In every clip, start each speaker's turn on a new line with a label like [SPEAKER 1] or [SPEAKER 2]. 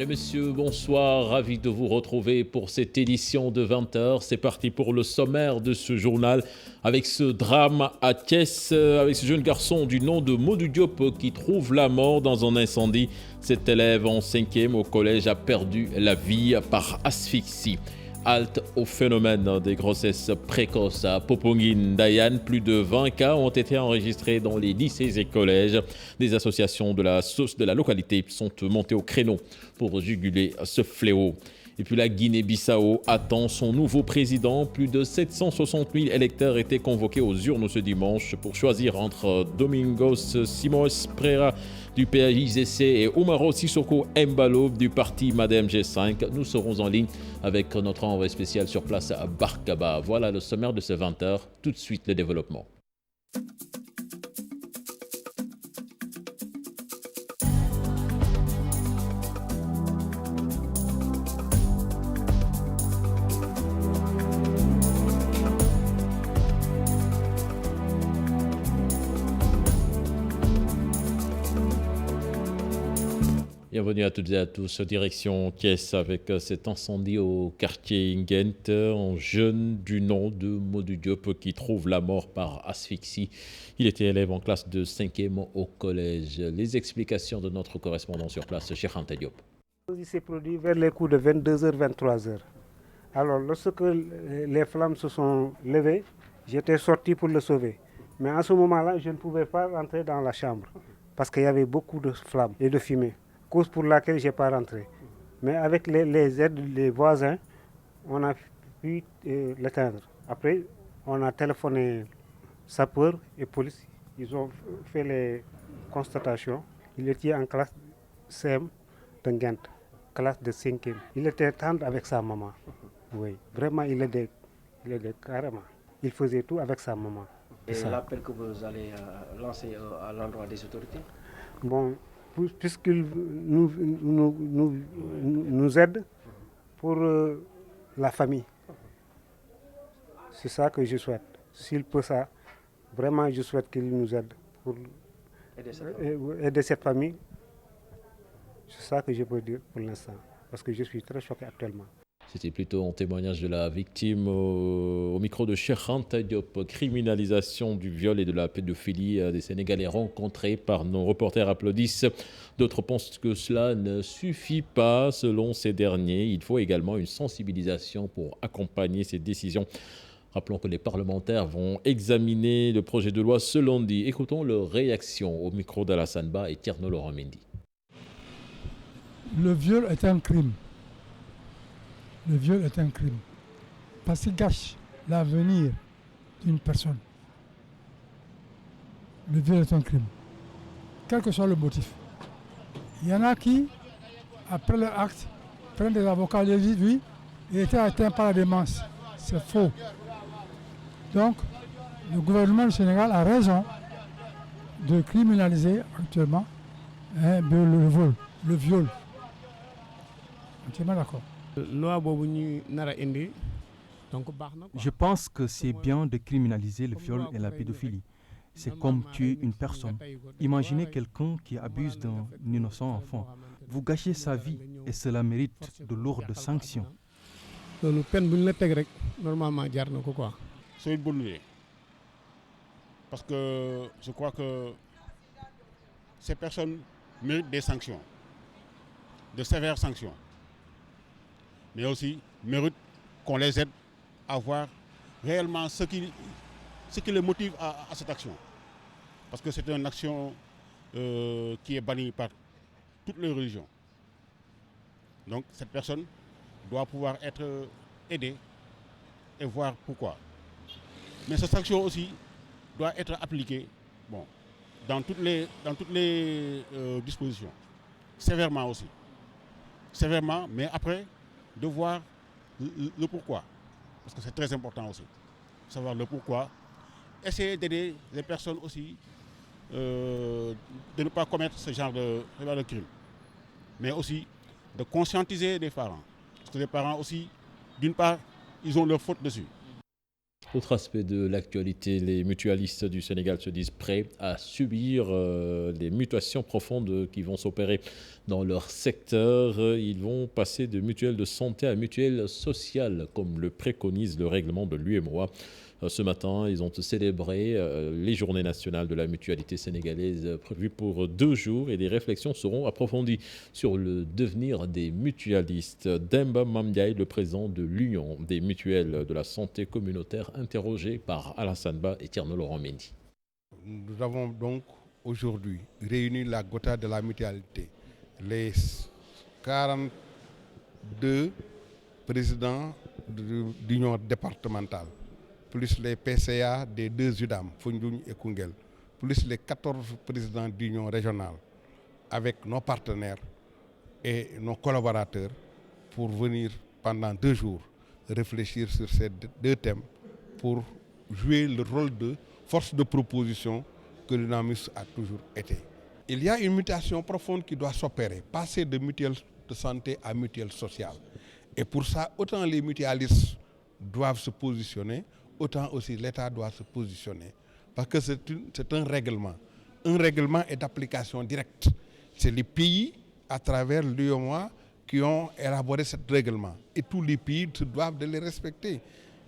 [SPEAKER 1] Mesdames et messieurs, bonsoir, ravi de vous retrouver pour cette édition de 20h. C'est parti pour le sommaire de ce journal avec ce drame à Thiès, avec ce jeune garçon du nom de Modou Diop qui trouve la mort dans un incendie. Cet élève en 5e au collège a perdu la vie par asphyxie. Halte au phénomène des grossesses précoces à Popenguine, Dayan. Plus de 20 cas ont été enregistrés dans les lycées et collèges. Des associations de la localité sont montées au créneau pour juguler ce fléau. Et puis la Guinée-Bissau attend son nouveau président. Plus de 760 000 électeurs étaient convoqués aux urnes ce dimanche pour choisir entre Domingos Simões Pereira du PAIGC et Umaro Sissoko Embalo du parti Madem G5. Nous serons en ligne avec notre envoyé spécial sur place à Barkaba. Voilà le sommaire de ce 20h. Tout de suite, le développement. Bienvenue à toutes et à tous, direction Thiès avec cet incendie au quartier Nguent. Un jeune du nom de Modou Diop qui trouve la mort par asphyxie. Il était élève en classe de 5e au collège. Les explications de notre correspondant sur place, Cheikh Anta Diop.
[SPEAKER 2] Il s'est produit vers les coups de 22h, 23h. Alors, lorsque les flammes se sont levées, j'étais sorti pour le sauver. Mais en ce moment-là, je ne pouvais pas rentrer dans la chambre parce qu'il y avait beaucoup de flammes et de fumée. Cause pour laquelle je n'ai pas rentré. Mais avec les aides des voisins, on a pu l'éteindre. Après, on a téléphoné sapeurs et police. Ils ont fait les constatations. Il était en classe CM de Nguent, classe de 5e. Il était tendre avec sa maman. Oui, vraiment, il aidait carrément. Il faisait tout avec sa maman.
[SPEAKER 3] Et l'appel que vous allez lancer à l'endroit des autorités?
[SPEAKER 2] Bon, puisqu'ils nous aident pour la famille. C'est ça que je souhaite. S'il peut ça, vraiment je souhaite qu'il nous aide pour aider cette famille. C'est ça que je peux dire pour l'instant, parce que je suis très choqué actuellement.
[SPEAKER 1] C'était plutôt un témoignage de la victime au micro de Cheikh Anta Diop. Criminalisation du viol et de la pédophilie des Sénégalais rencontrés par nos reporters applaudissent. D'autres pensent que cela ne suffit pas. Selon ces derniers, il faut également une sensibilisation pour accompagner ces décisions. Rappelons que les parlementaires vont examiner le projet de loi ce lundi. Écoutons leur réaction au micro d'Alassane Ba et Tierno Laurent Mendy.
[SPEAKER 4] Le viol est un crime. Le viol est un crime parce qu'il gâche l'avenir d'une personne. Le viol est un crime, quel que soit le motif. Il y en a qui, après leur acte, prennent des avocats et disent oui, il était atteint par la démence. C'est faux. Donc, le gouvernement du Sénégal a raison de criminaliser actuellement le viol. Entièrement d'accord.
[SPEAKER 5] Je pense que c'est bien de criminaliser le viol et la pédophilie. C'est comme tuer une personne. Imaginez quelqu'un qui abuse d'un innocent enfant. Vous gâchez sa vie et cela mérite de lourdes sanctions.
[SPEAKER 6] C'est une bonne idée. Parce que je crois que ces personnes méritent des sanctions, de sévères sanctions. Mais aussi méritent qu'on les aide à voir réellement ce qui les motive à cette action. Parce que c'est une action qui est bannie par toutes les religions. Donc cette personne doit pouvoir être aidée et voir pourquoi. Mais cette sanction aussi doit être appliquée dans toutes les dispositions, sévèrement aussi. Sévèrement, mais après, de voir le pourquoi. Parce que c'est très important aussi, savoir le pourquoi. Essayer d'aider les personnes aussi de ne pas commettre ce genre de crime. Mais aussi de conscientiser les parents. Parce que les parents aussi, d'une part, ils ont leur faute dessus.
[SPEAKER 1] Autre aspect de l'actualité, les mutualistes du Sénégal se disent prêts à subir les mutations profondes qui vont s'opérer dans leur secteur. Ils vont passer de mutuelles de santé à mutuelles sociales, comme le préconise le règlement de l'UEMOA. Ce matin, ils ont célébré les journées nationales de la mutualité sénégalaise prévues pour 2 jours et des réflexions seront approfondies sur le devenir des mutualistes. Demba Mamdiaye, le président de l'Union des mutuelles de la santé communautaire, interrogé par Alassane Ba et Thierno Laurent Mendy.
[SPEAKER 7] Nous avons donc aujourd'hui réuni la Gotha de la mutualité, les 42 présidents d'union départementale, plus les PCA des 2 UDAM, Foundiougne et Koungheul, plus les 14 présidents d'union régionale, avec nos partenaires et nos collaborateurs, pour venir pendant 2 jours réfléchir sur ces 2 thèmes pour jouer le rôle de force de proposition que l'UNAMUS a toujours été. Il y a une mutation profonde qui doit s'opérer, passer de mutuelle de santé à mutuelle sociale. Et pour ça, autant les mutualistes doivent se positionner, autant aussi l'État doit se positionner. Parce que c'est un règlement. Un règlement est d'application directe. C'est les pays, à travers l'UEMOA, qui ont élaboré ce règlement. Et tous les pays se doivent de les respecter.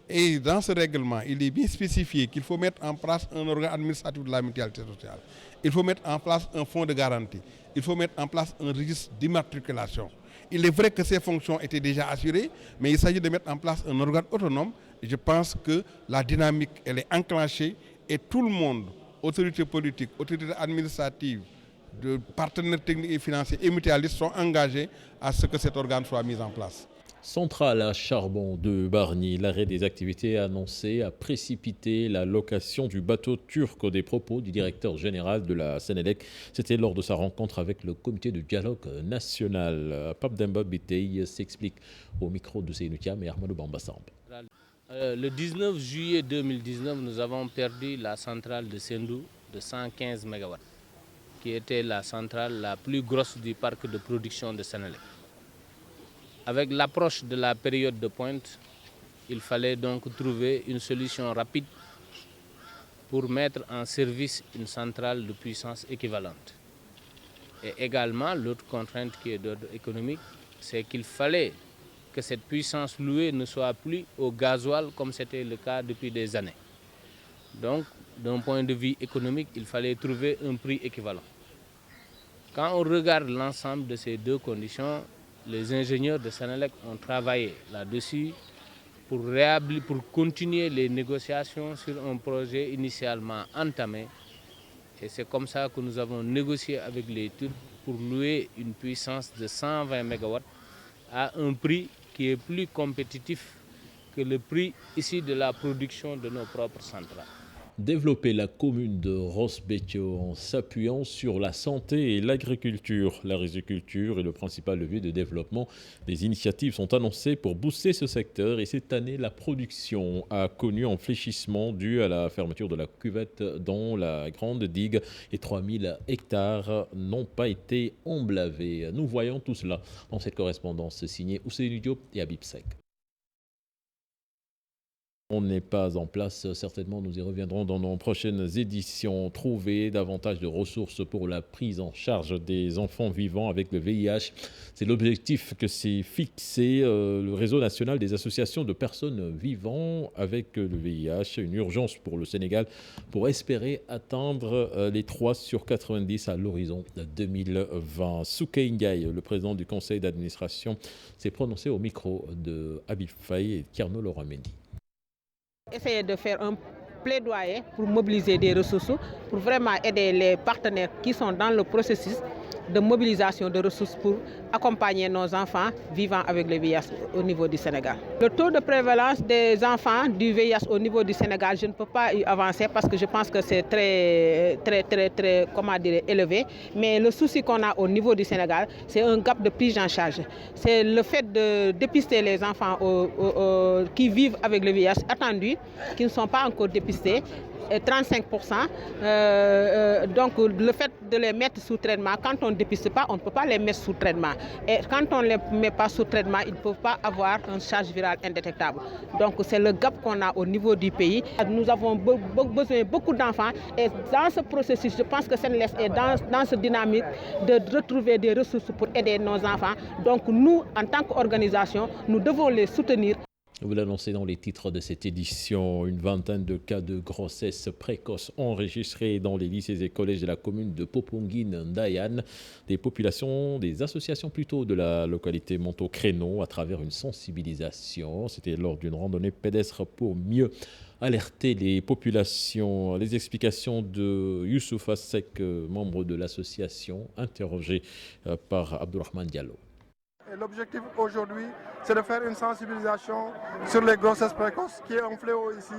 [SPEAKER 7] Et dans ce règlement, il est bien spécifié qu'il faut mettre en place un organe administratif de la mutualité sociale. Il faut mettre en place un fonds de garantie. Il faut mettre en place un registre d'immatriculation. Il est vrai que ces fonctions étaient déjà assurées, mais il s'agit de mettre en place un organe autonome. Et je pense que la dynamique, elle est enclenchée et tout le monde, autorités politiques, autorités administratives, de partenaires techniques et financiers et mutualistes sont engagés à ce que cet organe soit mis en place.
[SPEAKER 1] Centrale à charbon de Bargny, l'arrêt des activités annoncé a précipité la location du bateau turc des propos du directeur général de la Sénélec. C'était lors de sa rencontre avec le comité de dialogue national. Pape Demba Biteye s'explique au micro de Seynou Thiam et Ahmadou Bamba Samb.
[SPEAKER 8] Le 19 juillet 2019, nous avons perdu la centrale de Sendou de 115 MW, qui était la centrale la plus grosse du parc de production de Sénélec. Avec l'approche de la période de pointe, il fallait donc trouver une solution rapide pour mettre en service une centrale de puissance équivalente. Et également, l'autre contrainte qui est d'ordre économique, c'est qu'il fallait que cette puissance louée ne soit plus au gasoil comme c'était le cas depuis des années. Donc, d'un point de vue économique, il fallait trouver un prix équivalent. Quand on regarde l'ensemble de ces 2 conditions, les ingénieurs de Sénélec ont travaillé là-dessus pour continuer les négociations sur un projet initialement entamé. Et c'est comme ça que nous avons négocié avec les Turcs pour louer une puissance de 120 MW à un prix qui est plus compétitif que le prix ici de la production de nos propres centrales.
[SPEAKER 1] Développer la commune de Ross Béthio en s'appuyant sur la santé et l'agriculture. La riziculture est le principal levier de développement. Des initiatives sont annoncées pour booster ce secteur et cette année, la production a connu un fléchissement dû à la fermeture de la cuvette dont la grande digue et 3000 hectares n'ont pas été emblavés. Nous voyons tout cela dans cette correspondance signée Ousseynou Diop et Habib Seck. On n'est pas en place, certainement nous y reviendrons dans nos prochaines éditions. Trouver davantage de ressources pour la prise en charge des enfants vivant avec le VIH. C'est l'objectif que s'est fixé le réseau national des associations de personnes vivant avec le VIH. Une urgence pour le Sénégal pour espérer atteindre les 3 sur 90 à l'horizon 2020. Soukey Ndiaye, le président du conseil d'administration, s'est prononcé au micro de Habib Faye et Thierno Laurent Mendy.
[SPEAKER 9] Essayer de faire un plaidoyer pour mobiliser des ressources, pour vraiment aider les partenaires qui sont dans le processus de mobilisation de ressources pour accompagner nos enfants vivant avec le VIH au niveau du Sénégal. Le taux de prévalence des enfants du VIH au niveau du Sénégal, je ne peux pas y avancer parce que je pense que c'est très élevé. Mais le souci qu'on a au niveau du Sénégal, c'est un gap de prise en charge. C'est le fait de dépister les enfants qui vivent avec le VIH attendus, qui ne sont pas encore dépistés. et 35%. Donc le fait de les mettre sous traitement, quand on ne dépiste pas, on ne peut pas les mettre sous traitement. Et quand on ne les met pas sous traitement, ils ne peuvent pas avoir une charge virale indétectable. Donc c'est le gap qu'on a au niveau du pays. Nous avons besoin de beaucoup d'enfants et dans ce processus, je pense que Senelec est dans cette dynamique de retrouver des ressources pour aider nos enfants. Donc nous, en tant qu'organisation, nous devons les soutenir.
[SPEAKER 1] Vous l'annoncez dans les titres de cette édition, une vingtaine de cas de grossesse précoce enregistrés dans les lycées et collèges de la commune de Popenguine-Ndayane. Des associations plutôt de la localité montent au créneau à travers une sensibilisation. C'était lors d'une randonnée pédestre pour mieux alerter les populations. Les explications de Youssouf Assek, membre de l'association, interrogé par Abdourahmane Diallo.
[SPEAKER 10] L'objectif aujourd'hui, c'est de faire une sensibilisation sur les grossesses précoces, qui est un fléau ici,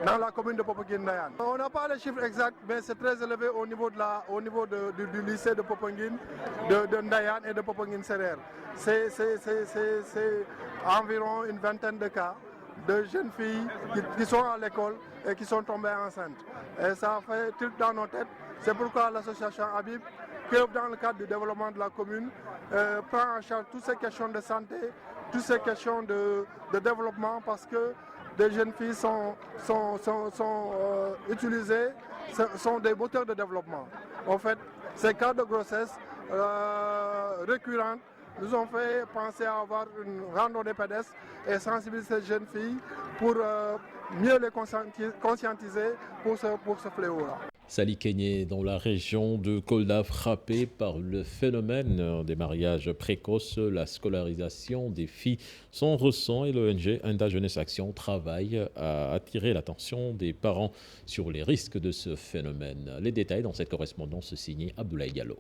[SPEAKER 10] dans la commune de Popenguine-Ndayane. On n'a pas les chiffres exacts, mais c'est très élevé au niveau, du lycée de Popenguine, de Ndayane et de Popenguine-Serer. C'est environ une vingtaine de cas de jeunes filles qui sont à l'école et qui sont tombées enceintes. Et ça fait tilt dans nos têtes. C'est pourquoi l'association Habib, qui dans le cadre du développement de la commune, prend en charge toutes ces questions de santé, toutes ces questions de développement, parce que des jeunes filles sont utilisées, sont des moteurs de développement. En fait, ces cas de grossesse récurrents nous ont fait penser à avoir une randonnée pédestre et sensibiliser ces jeunes filles pour mieux les conscientiser pour ce fléau-là.
[SPEAKER 1] Salikényé, dans la région de Kolda, frappée par le phénomène des mariages précoces, la scolarisation des filles. Son ressent et l'ONG Enda Jeunesse Action travaille à attirer l'attention des parents sur les risques de ce phénomène. Les détails dans cette correspondance signée Abdoulaye Diallo.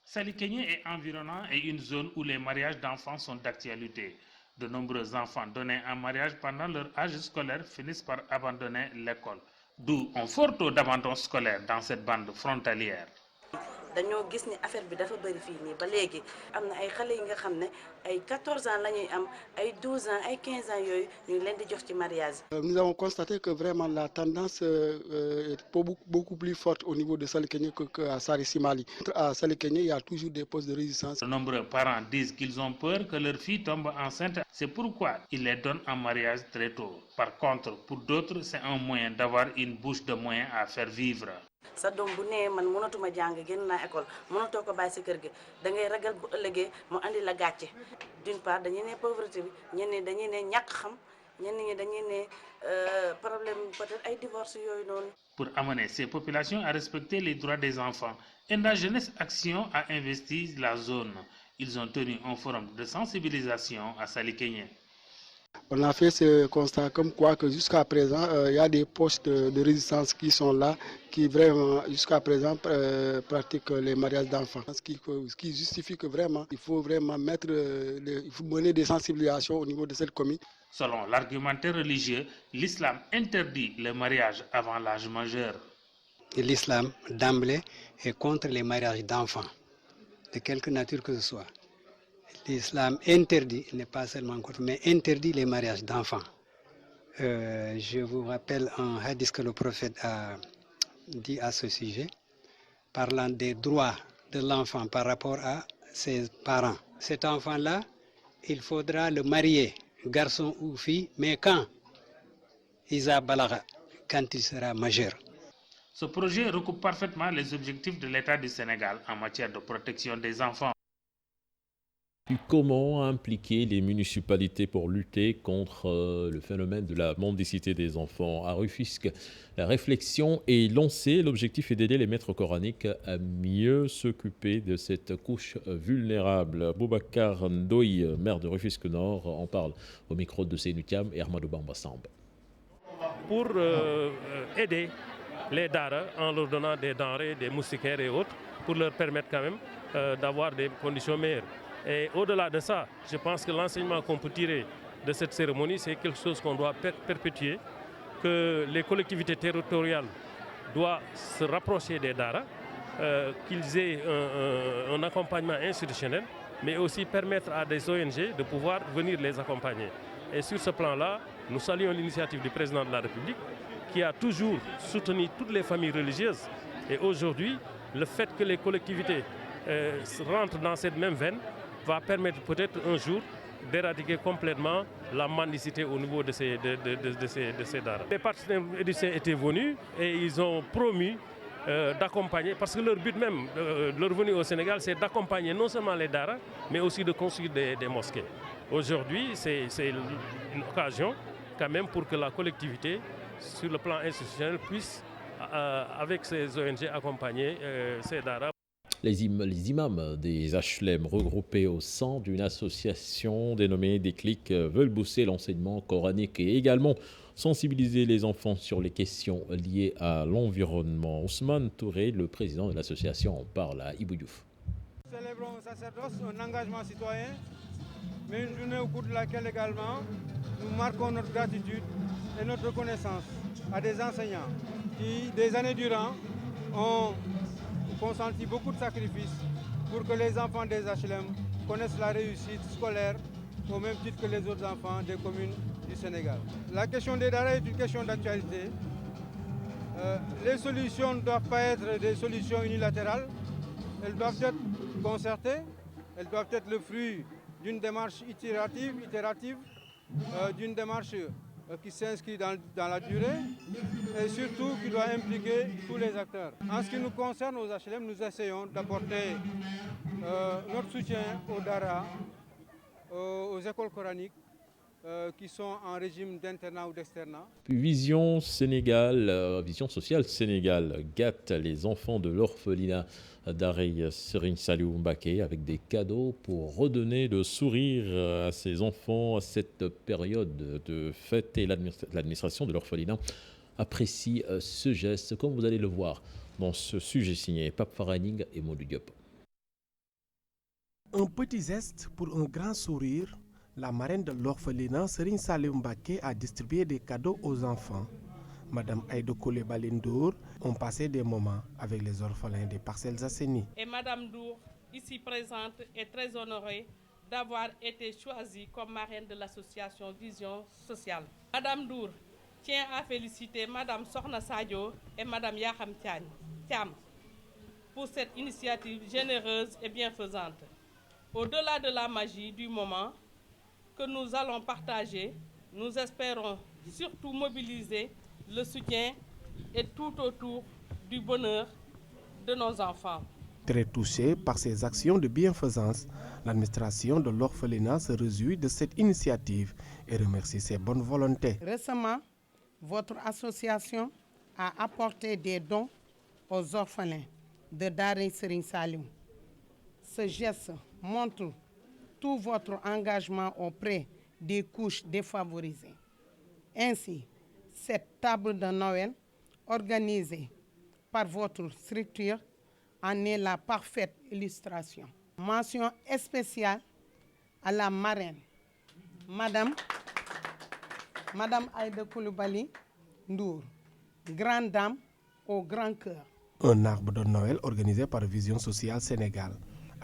[SPEAKER 11] Salikényé et environnant est une zone où les mariages d'enfants sont d'actualité. De nombreux enfants donnés en mariage pendant leur âge scolaire finissent par abandonner l'école. D'où un fort taux d'abandon scolaire dans cette bande frontalière.
[SPEAKER 12] dañoo gis ni affaire bi dafa bëri fii nii ba léegi am na ay xale yi nga xam ne ay 14 ans la ñuy am ay 12 ans ay 15 ans yooyu ñu ngi leen di jox ci mariage.
[SPEAKER 10] Nous avons constaté que vraiment la tendance est beaucoup plus forte au niveau de Salikényé qu'à Sari Simali. À Salikényé, il y a toujours des postes de résistance.
[SPEAKER 11] De nombreux parents disent qu'ils ont peur que leur fille tombe enceinte. C'est pourquoi ils les donnent en mariage très tôt. Par contre, pour d'autres, c'est un moyen d'avoir une bouche de moyens à faire vivre.
[SPEAKER 12] sa doom bu nee man mënatuma jàng génn naa école mënatoo ko bàyyi sa kër gi da ngay ragal bu ëllëgee mu andi la gàcce d'une part dañuy ne pauvreté bi ñenn ñi dañuy ne ñàkk xam ñenn ñi dañuy ne problème peut-être ay divorce yooyu noonu.
[SPEAKER 11] Pour amener ces populations à respecter les droits des enfants, Enda Jeunesse Action a investi la zone. Ils ont tenu un forum de sensibilisation à Salikényé.
[SPEAKER 10] On a fait ce constat comme quoi que jusqu'à présent, il y a des postes de résistance qui sont là, qui vraiment jusqu'à présent pratiquent les mariages d'enfants. Ce qui justifie que vraiment, il faut vraiment il faut mener des sensibilisations au niveau de cette commune.
[SPEAKER 11] Selon l'argumentaire religieux, l'islam interdit le mariage avant l'âge majeur.
[SPEAKER 13] L'islam, d'emblée, est contre les mariages d'enfants, de quelque nature que ce soit. L'islam interdit, n'est pas seulement contre, mais interdit les mariages d'enfants. Je vous rappelle un hadith que le prophète a dit à ce sujet, parlant des droits de l'enfant par rapport à ses parents. Cet enfant-là, il faudra le marier, garçon ou fille, mais quand Isa Balaga, quand il sera majeur.
[SPEAKER 11] Ce projet recoupe parfaitement les objectifs de l'État du Sénégal en matière de protection des enfants.
[SPEAKER 1] Comment impliquer les municipalités pour lutter contre le phénomène de la mendicité des enfants? À Rufisque, la réflexion est lancée. L'objectif est d'aider les maîtres coraniques à mieux s'occuper de cette couche vulnérable. Boubacar Ndoye, maire de Rufisque Nord, en parle au micro de Seynou Thiam et Ahmadou Bamba Samb.
[SPEAKER 14] Pour aider les daras en leur donnant des denrées, des moustiquaires et autres, pour leur permettre quand même d'avoir des conditions meilleures. Et au-delà de ça, je pense que l'enseignement qu'on peut tirer de cette cérémonie, c'est quelque chose qu'on doit perpétuer, que les collectivités territoriales doivent se rapprocher des daras, qu'ils aient un accompagnement institutionnel, mais aussi permettre à des ONG de pouvoir venir les accompagner. Et sur ce plan-là, nous saluons l'initiative du président de la République qui a toujours soutenu toutes les familles religieuses. Et aujourd'hui, le fait que les collectivités rentrent dans cette même veine va permettre peut-être un jour d'éradiquer complètement la mendicité au niveau de ces daras. Les partenaires égyptiens étaient venus et ils ont promis d'accompagner, parce que leur but même, leur venue au Sénégal, c'est d'accompagner non seulement les daras, mais aussi de construire des mosquées. Aujourd'hui, c'est une occasion quand même pour que la collectivité, sur le plan institutionnel, puisse, avec ces ONG, accompagner ces daras.
[SPEAKER 1] Les imams des HLM regroupés au sein d'une association dénommée Déclic veulent booster l'enseignement coranique et également sensibiliser les enfants sur les questions liées à l'environnement. Ousmane Touré, le président de l'association, en parle à Ibou Diouf.
[SPEAKER 15] Nous célébrons au sacerdoce un engagement citoyen, mais une journée au cours de laquelle également nous marquons notre gratitude et notre reconnaissance à des enseignants qui, des années durant, ont consenti beaucoup de sacrifices pour que les enfants des HLM connaissent la réussite scolaire au même titre que les autres enfants des communes du Sénégal. La question des daras est une question d'actualité. Les solutions ne doivent pas être des solutions unilatérales, elles doivent être concertées, elles doivent être le fruit d'une démarche itérative, d'une démarche qui s'inscrit dans la durée et surtout qui doit impliquer tous les acteurs. En ce qui nous concerne aux HLM, nous essayons d'apporter notre soutien aux daras, aux écoles coraniques qui sont en régime d'internat ou d'externat.
[SPEAKER 1] Vision Sénégal, Vision Sociale Sénégal gâte les enfants de l'orphelinat d'Arey Serigne Saliou Mbacké avec des cadeaux pour redonner le sourire à ces enfants à cette période de fête, et l'administration de l'orphelinat apprécie ce geste, comme vous allez le voir dans ce sujet signé Pape Faraning et Modou Diop.
[SPEAKER 16] Un petit geste pour un grand sourire. La marraine de l'orphelinat Serigne Saliou Mbacké a distribué des cadeaux aux enfants. Madame Aïda Coulibaly Ndour ont passé des moments avec les orphelins des Parcelles Assainies.
[SPEAKER 17] Et Madame Ndour, ici présente, est très honorée d'avoir été choisie comme marraine de l'association Vision Sociale. Madame Ndour tient à féliciter Madame Sokhna Sadio et Madame Yaham Thiam pour cette initiative généreuse et bienfaisante. Au-delà de la magie du moment que nous allons partager, nous espérons surtout mobiliser le soutien et tout autour du bonheur de nos enfants.
[SPEAKER 16] Très touchée par ces actions de bienfaisance, l'administration de l'orphelinat se réjouit de cette initiative et remercie ses bonnes volontés.
[SPEAKER 18] Récemment, votre association a apporté des dons aux orphelins de Darey Serigne Saliou. Ce geste montre tout votre engagement auprès des couches défavorisées. Ainsi, cette table de Noël organisée par votre structure en est la parfaite illustration. Mention spéciale à la marraine, Madame Aïda Coulibaly Ndour, grande dame au grand cœur.
[SPEAKER 16] Un arbre de Noël organisé par Vision Sociale Sénégal.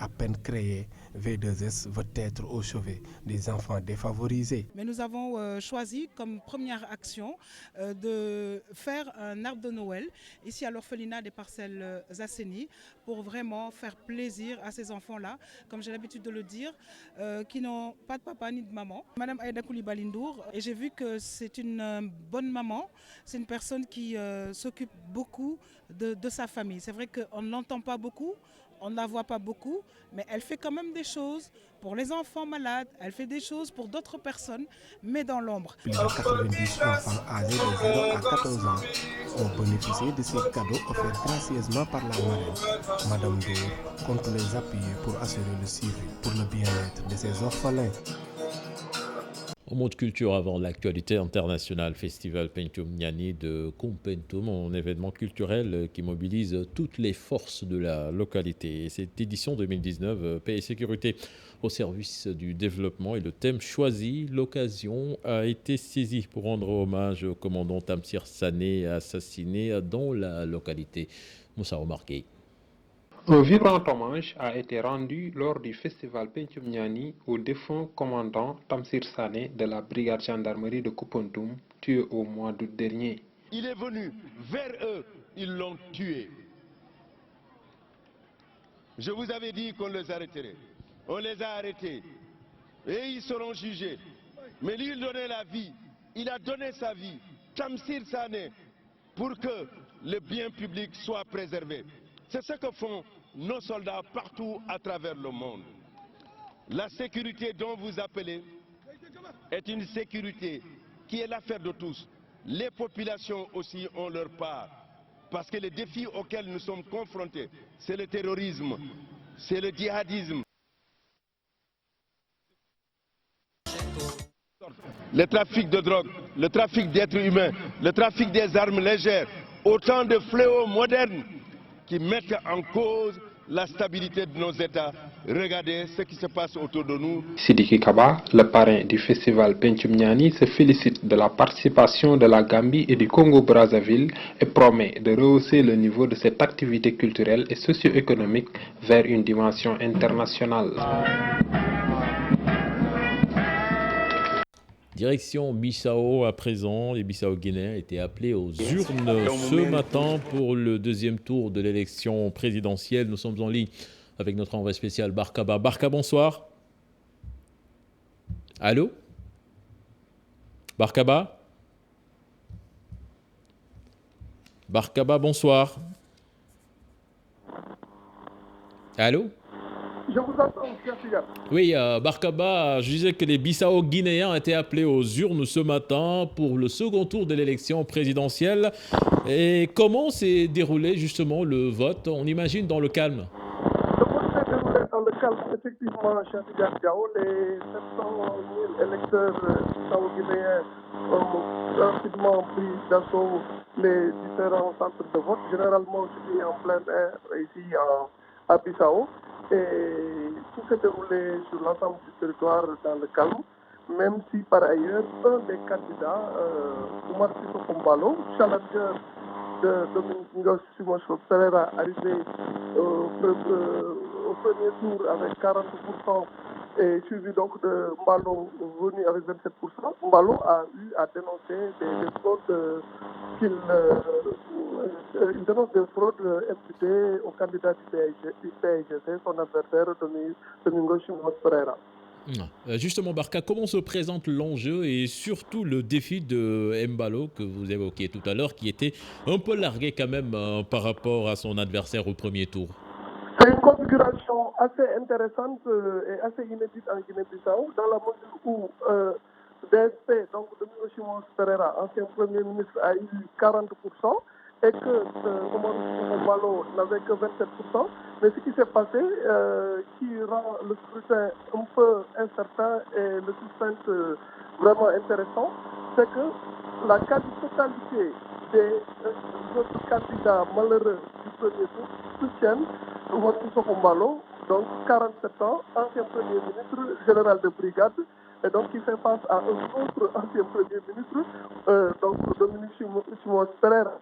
[SPEAKER 16] À peine créé, V2S veut être au chevet des enfants défavorisés.
[SPEAKER 19] Mais nous avons choisi comme première action de faire un arbre de Noël ici à l'orphelinat des Parcelles Assainies pour vraiment faire plaisir à ces enfants-là, comme j'ai l'habitude de le dire, qui n'ont pas de papa ni de maman. Madame Aïda Coulibaly Ndour, et j'ai vu que c'est une bonne maman, c'est une personne qui s'occupe beaucoup de sa famille. C'est vrai qu'on ne l'entend pas beaucoup, on ne la voit pas beaucoup, mais elle fait quand même des choses pour les enfants malades, elle fait des choses pour d'autres personnes, mais dans l'ombre.
[SPEAKER 16] Plus de 90 enfants âgés de 0 à 14 ans ont bénéficié de ces cadeaux offerts gracieusement par la marraine. Madame Ndour compte les appuyer pour assurer le suivi pour le bien-être de ces orphelins.
[SPEAKER 1] Au mot de culture avant l'actualité internationale, Festival Pencum Niani de Kumpentum, un événement culturel qui mobilise toutes les forces de la localité. Et cette édition 2019, paix et sécurité au service du développement est le thème choisi. L'occasion a été saisie pour rendre hommage au commandant Tamsir Sané assassiné dans la localité. Moussa Omargué.
[SPEAKER 20] Un vibrant hommage a été rendu lors du festival Pencum Niani au défunt commandant Tamsir Sané de la brigade gendarmerie de Koupentoum, tué au mois d'août dernier.
[SPEAKER 21] il est venu vers eux, ils l'ont tué. Je vous avais dit qu'on les arrêterait. On les a arrêtés. Et ils seront jugés. Mais lui, il donnait la vie. Il a donné sa vie. Tamsir Sané, pour que le bien public soit préservé. C'est ce que font nos soldats partout à travers le monde. La sécurité dont vous appelez est une sécurité qui est l'affaire de tous. Les populations aussi ont leur part. Parce que les défis auxquels nous sommes confrontés, c'est le terrorisme, c'est le djihadisme. Le trafic de drogue, le trafic d'êtres humains, le trafic des armes légères, autant de fléaux modernes qui mettent en cause la stabilité de nos États. Regardez ce qui se passe autour de nous.
[SPEAKER 20] Sidiki Kaba, le parrain du festival Pencum Niani, se félicite de la participation de la Gambie et du Congo-Brazzaville et promet de rehausser le niveau de cette activité culturelle et socio-économique vers une dimension internationale.
[SPEAKER 1] Direction Bissau à présent. Les Bissau-Guinéens étaient appelés aux urnes ce matin pour le deuxième tour de l'élection présidentielle. Nous sommes en ligne avec notre envoyé spécial Barkaba. Barka, bonsoir. Allô? Barkaba? Barkaba, bonsoir. Allô?
[SPEAKER 10] Je vous entends, Pierre.
[SPEAKER 1] Oui, Barkaba, je disais que les Bissau-Guinéens étaient appelés aux urnes ce matin pour le second tour de l'élection présidentielle. Et comment s'est déroulé justement le vote? On imagine dans le calme.
[SPEAKER 10] Le vote s'est déroulé dans le calme, effectivement, Cheikh Diao. Les 700 000 électeurs bissau-guinéens ont rapidement pris d'assaut les différents centres de vote. Généralement, je suis en plein air ici à Bissau. Et tout s'est déroulé sur l'ensemble du territoire dans le calme, même si par ailleurs un des candidats, Oumar Sissoko Embalo, challenger de Domingos Simões Pereira, arrivé au premier tour avec 40% et suivi donc de Mbalo venu avec 27%. Mbalo a eu à dénoncer des fraudes il dénonce des fraudes imputées au candidat du PIGC, son adversaire Domingos Simões Pereira.
[SPEAKER 1] Justement, Barka, comment se présente l'enjeu et surtout le défi de Embalo que vous évoquiez tout à l'heure, qui était un peu largué quand même par rapport à son adversaire au premier tour?
[SPEAKER 10] C'est une configuration assez intéressante et assez inédite en Guinée-Bissau, dans la mesure où DSP, donc Domingos Simões Pereira, ancien Premier ministre, a eu 40%. Et que Embalo n'avait que 27%. Mais ce qui s'est passé, qui rend le scrutin un peu incertain et le suspense vraiment intéressant, c'est que la quasi-totalité des autres candidats malheureux du premier tour soutiennent Oumar Sissoko Embalo, donc 47 ans, ancien Premier ministre, général de brigade, et donc qui fait face à un autre ancien Premier ministre, donc Domingos Simões Pereira,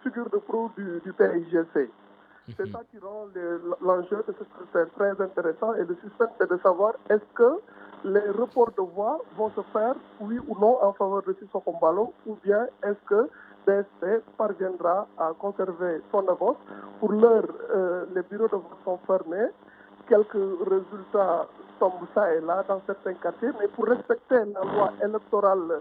[SPEAKER 10] figure de proue du PIGC. C'est ça qui rend l'enjeu de ce scrutin très intéressant, et le suspense c'est de savoir est-ce que les reports de voix vont se faire, oui ou non, en faveur de Sissoko Embalo, ou bien est-ce que DSP parviendra à conserver son avance. Pour l'heure, les bureaux de vote sont fermés, quelques résultats tombent ça et là dans certains quartiers, mais pour respecter la loi électorale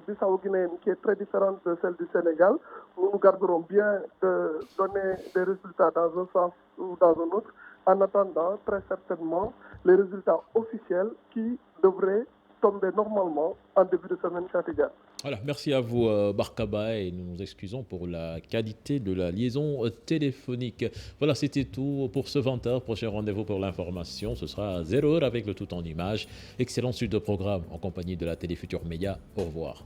[SPEAKER 10] bissau-guinéenne qui est très différente de celle du Sénégal, nous garderons bien de donner des résultats dans un sens ou dans un autre, en attendant très certainement les résultats officiels qui devraient tomber normalement en début de semaine Châtillon.
[SPEAKER 1] Voilà, merci à vous Barkaba, et nous nous excusons pour la qualité de la liaison téléphonique. Voilà, c'était tout pour ce 20h. Prochain rendez-vous pour l'information, ce sera à 0h avec le tout en images. Excellente suite de programme en compagnie de la Télé Futur Média. Au revoir.